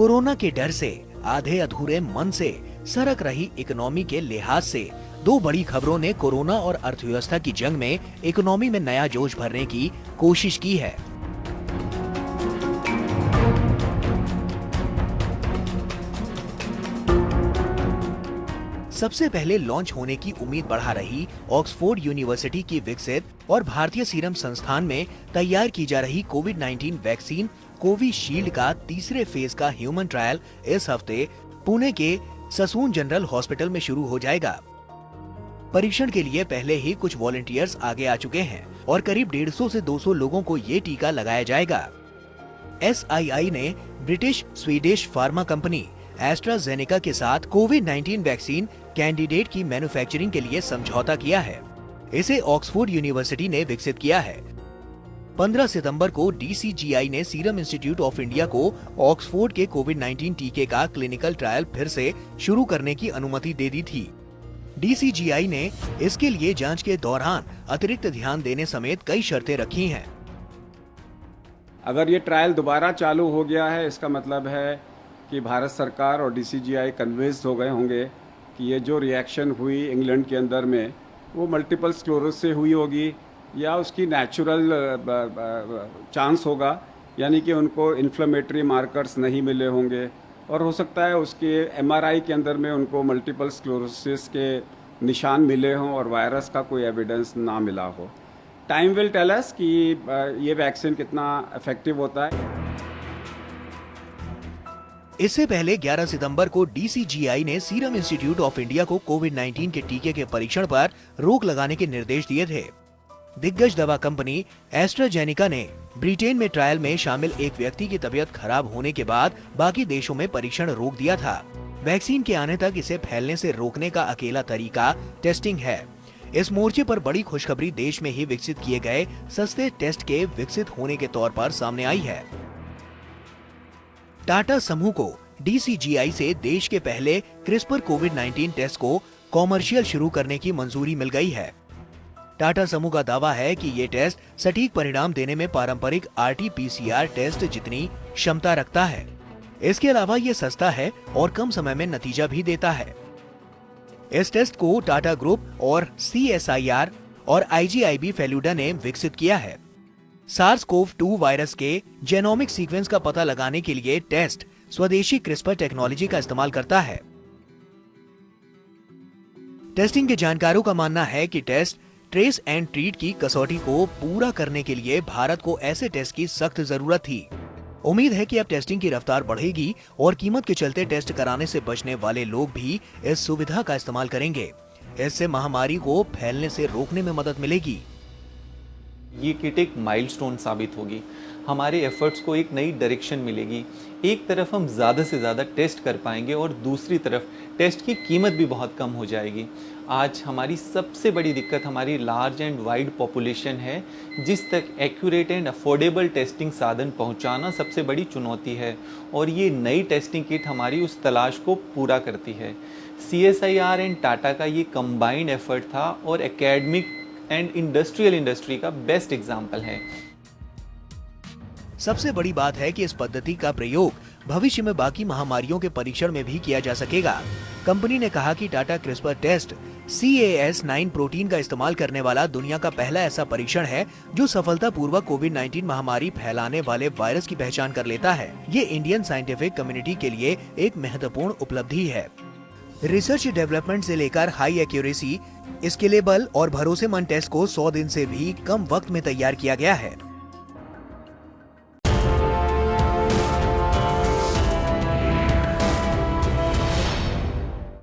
Corona के डर से, आधे अधूरे मन से, सरक रही इकोनॉमी के लिहाज से दो बड़ी खबरों ने कोरोना और अर्थव्यवस्था की जंग में इकोनॉमी में नया जोश भरने की कोशिश की है। सबसे पहले लॉन्च होने की उम्मीद बढ़ा रही ऑक्सफोर्ड यूनिवर्सिटी की विकसित और भारतीय सीरम संस्थान में तैयार की जा रही कोविड-19 वैक्सीन कोविशील्ड का तीसरे फेज का ह्यूमन ट्रायल इस हफ्ते पुणे के ससून जनरल हॉस्पिटल में शुरू हो जाएगा। परीक्षण के लिए पहले ही कुछ वॉलंटियर्स आगे आ चुके हैं और करीब 150 से 200 लोगों को ये टीका लगाया जाएगा। SII ने British Swedish pharma company AstraZeneca के साथ कोविड-19 वैक्सीन कैंडिडेट की मैन्युफैक्चरिंग के लिए समझौता किया है। इसे ऑक्सफोर्ड यूनिवर्सिटी ने विकसित किया है। 15 सितंबर को DCGI ने सीरम इंस्टीट्यूट ऑफ इंडिया को ऑक्सफोर्ड के कोविड-19 टीके का क्लिनिकल ट्रायल फिर से शुरू करने की अनुमति दे दी थी। DCGI ने इसके लिए जांच के दौरान अतिरिक्त ध्यान देने समेत कई शर्तें रखी हैं। अगर ये ट्रायल दोबारा चालू हो गया है, इसका मतलब है कि भारत सरकार और DCGI कन्विंस्ड हो गए होंगे कि ये जो रिएक्शन हुई इंग्लैंड के अंदर में वो मल्टीपल स्क्लेरोसिस से हुई होगी या उसकी नेचुरल चांस होगा, यानी कि उनको इन्फ्लेमेटरी मार्कर्स नहीं मिले होंगे और हो सकता है उसके MRI के अंदर में उनको मल्टीपल स्क्लेरोसिस के निशान मिले हों और वायरस का कोई एविडेंस ना मिला हो। टाइम विल टेल अस कि ये वैक्सीन कितना इफेक्टिव होता है। इससे पहले 11 सितंबर को DCGI ने सीरम इंस्टीट्यूट ऑफ इंडिया को कोविड-19 के टीके के परीक्षण पर रोक लगाने के निर्देश दिए थे। दिग्गज दवा कंपनी एस्ट्राजेनेका ने ब्रिटेन में ट्रायल में शामिल एक व्यक्ति की तबीयत खराब होने के बाद बाकी देशों में परीक्षण रोक दिया था। वैक्सीन के आने तक इसे फैलने से रोकने का अकेला तरीका टेस्टिंग है। इस मोर्चे पर बड़ी खुशखबरी देश में ही विकसित किए गए सस्ते टेस्ट के विकसित होने के तौर पर सामने आई है। टाटा समूह को DCGI से देश के पहले क्रिस्पर कोविड-19 टेस्ट को कॉमर्शियल शुरू करने की मंजूरी मिल गई है। टाटा समूह का दावा है कि ये टेस्ट सटीक परिणाम देने में पारंपरिक RT-PCR टेस्ट जितनी क्षमता रखता है। इसके अलावा ये सस्ता है और कम समय में नतीजा भी देता है। इस टेस्ट को टाटा ग्रुप और CSIR और IGIB फेलुडा ने विकसित किया है। SARS-CoV-2 वायरस के जेनोमिक सीक्वेंस का पता लगाने के लिए टेस्ट स्वदेशी क्रिस्पर टेक्नोलॉजी का इस्तेमाल करता है। टेस्टिंग के जानकारों का मानना है कि टेस्ट ट्रेस एंड ट्रीट की कसौटी को पूरा करने के लिए भारत को ऐसे टेस्ट की सख्त जरूरत थी। उम्मीद है कि अब टेस्टिंग की रफ्तार बढ़ेगी और कीमत के चलते टेस्ट कराने से बचने वाले लोग भी इस सुविधा का इस्तेमाल करेंगे। इससे महामारी को फैलने से रोकने में मदद मिलेगी। ये किट एक माइलस्टोन साबित होगी। हमारे एफर्ट्स को एक नई डायरेक्शन मिलेगी। एक तरफ हम ज़्यादा से ज़्यादा टेस्ट कर पाएंगे और दूसरी तरफ टेस्ट की कीमत भी बहुत कम हो जाएगी। आज हमारी सबसे बड़ी दिक्कत हमारी लार्ज एंड वाइड पॉपुलेशन है, जिस तक एक्यूरेट एंड अफोर्डेबल टेस्टिंग साधन पहुंचाना सबसे बड़ी चुनौती है और ये नई टेस्टिंग किट हमारी उस तलाश को पूरा करती है। CSIR एंड टाटा का ये कंबाइंड एफर्ट था और एकेडमिक एंड इंडस्ट्री का बेस्ट एग्जाम्पल है। सबसे बड़ी बात है कि इस पद्धति का प्रयोग भविष्य में बाकी महामारियों के परीक्षण में भी किया जा सकेगा। कंपनी ने कहा कि Tata CRISPR test CAS9 protein का इस्तेमाल करने वाला दुनिया का पहला ऐसा परीक्षण है जो सफलतापूर्वक कोविड-19 महामारी फैलाने वाले वायरस की पहचान कर लेता है। ये इंडियन साइंटिफिक कम्युनिटी के लिए एक महत्वपूर्ण उपलब्धि है। रिसर्च डेवलपमेंट से लेकर हाई एक्यूरेसी, स्केलेबल और भरोसेमंद टेस्ट को 100 दिन से भी कम वक्त में तैयार किया गया है।